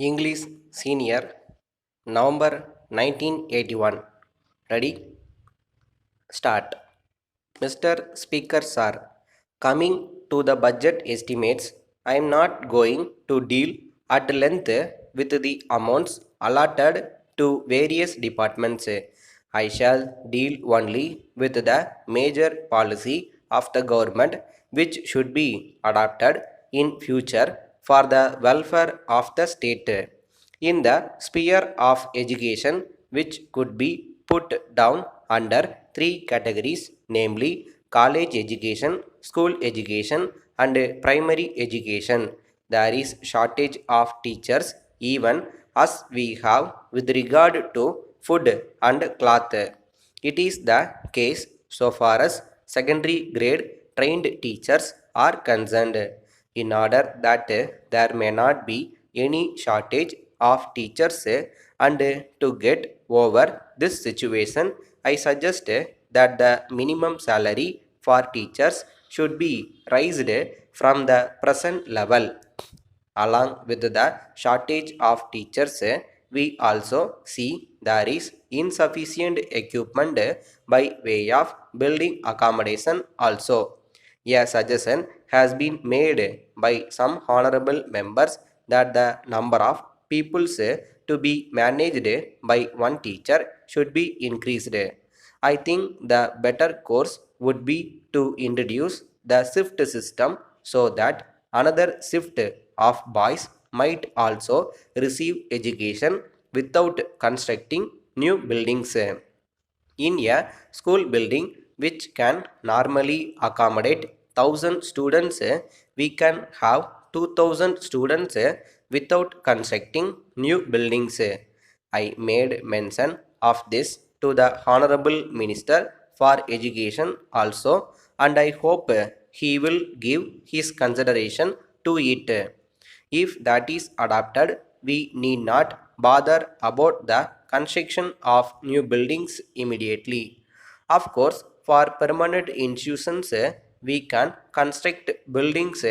English Senior November 1981. Ready? Start. Mr. Speaker Sir, coming to the budget estimates, I am not going to deal at length with the amounts allotted to various departments. I shall deal only with the major policy of the government which should be adopted in future for the welfare of the state. In the sphere of education, which could be put down under three categories, namely college education, school education, and primary education. There is shortage of teachers even as we have with regard to food and cloth. It is the case so far as secondary grade trained teachers are concerned. In order that there may not be any shortage of teachers and to get over this situation, I suggest that the minimum salary for teachers should be raised from the present level. Along with the shortage of teachers, we also see there is insufficient equipment by way of building accommodation also. A suggestion has been made by some honorable members that the number of pupils to be managed by one teacher should be increased. I think the better course would be to introduce the shift system so that another shift of boys might also receive education without constructing new buildings. In a school building which can normally accommodate 1000 students, we can have 2000 students without constructing new buildings. I made mention of this to the Honorable Minister for Education also, and I hope he will give his consideration to it. If that is adopted, we need not bother about the construction of new buildings immediately. Of course, for permanent institutions, we can construct buildings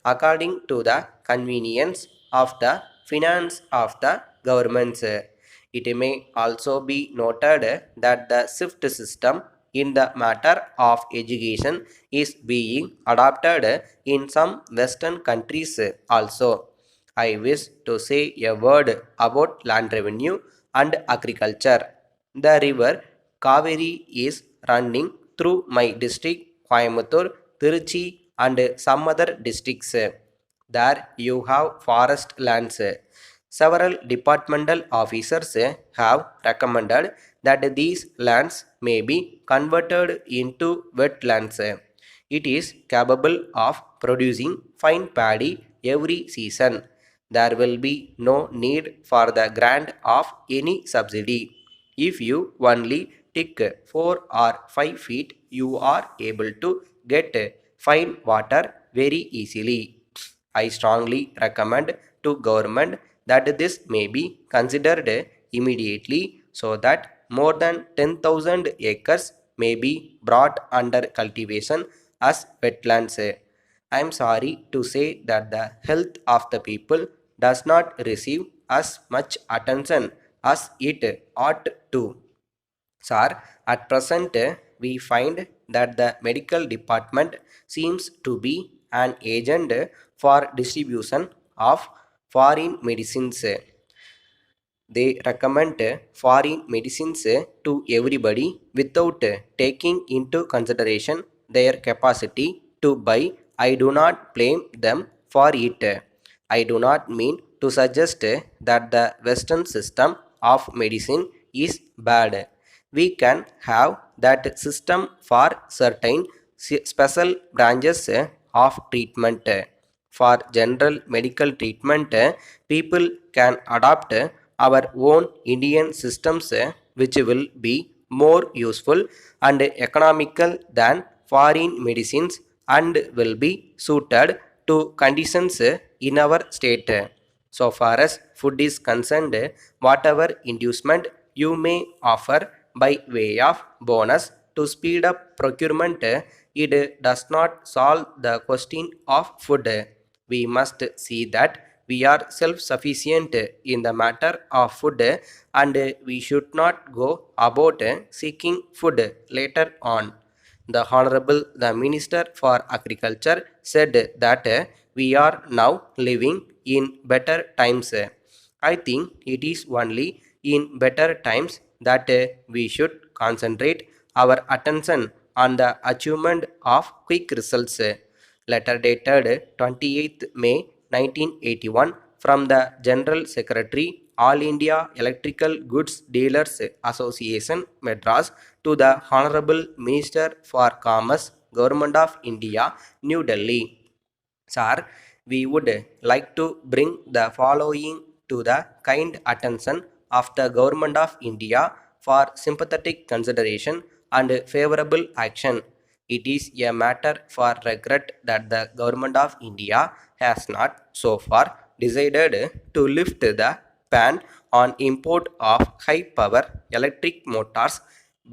according to the convenience of the finance of the governments. It may also be noted that the shift system in the matter of education is being adopted in some Western countries also. I wish to say a word about land revenue and agriculture. The river Kaveri is running through my district, Coimbatore, Tiruchi, and some other districts. There you have forest lands. Several departmental officers have recommended that these lands may be converted into wetlands. It is capable of producing fine paddy every season. There will be no need for the grant of any subsidy. If you only dig 4 or 5 feet, you are able to get fine water very easily. I strongly recommend to government that this may be considered immediately so that more than 10,000 acres may be brought under cultivation as wetlands. I am sorry to say that the health of the people does not receive as much attention as it ought to. Sir, at present we find that the medical department seems to be an agent for distribution of foreign medicines. They recommend foreign medicines to everybody without taking into consideration their capacity to buy. I do not blame them for it. I do not mean to suggest that the Western system of medicine is bad. We can have that system for certain special branches of treatment. For general medical treatment, people can adopt our own Indian systems, which will be more useful and economical than foreign medicines and will be suited to conditions in our state. So far as food is concerned, whatever inducement you may offer by way of bonus to speed up procurement, it does not solve the question of food. We must see that we are self-sufficient in the matter of food and we should not go about seeking food later on. The Honorable the Minister for Agriculture said that we are now living in better times. I think it is only in better times that we should concentrate our attention on the achievement of quick results. Letter dated 28th May 1981 from the General Secretary, All India Electrical Goods Dealers Association, Madras, to the Honorable Minister for Commerce, Government of India, New Delhi. Sir, we would like to bring the following to the kind attention of the Government of India for sympathetic consideration and favorable action. It is a matter for regret that the Government of India has not so far decided to lift the ban on import of high power electric motors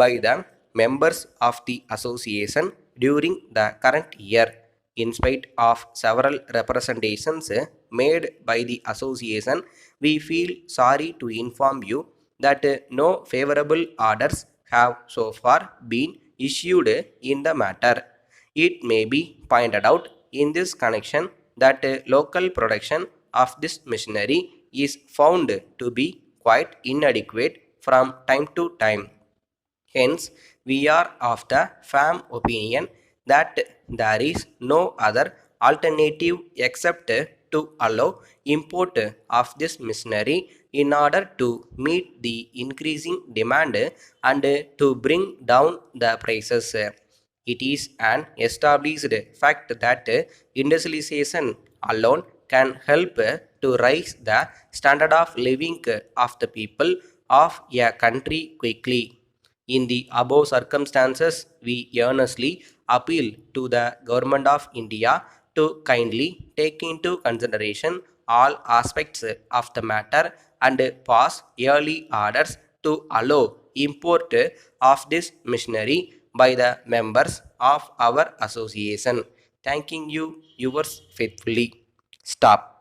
by the members of the association during the current year. In spite of several representations made by the association, we feel sorry to inform you that no favorable orders have so far been issued in the matter. It may be pointed out in this connection that local production of this machinery is found to be quite inadequate from time to time. Hence, we are of the firm opinion that there is no other alternative except to allow import of this machinery in order to meet the increasing demand and to bring down the prices. It is an established fact that industrialization alone can help to raise the standard of living of the people of a country quickly. In the above circumstances, we earnestly appeal to the Government of India to kindly take into consideration all aspects of the matter and pass early orders to allow import of this machinery by the members of our association. Thanking you, yours faithfully. Stop.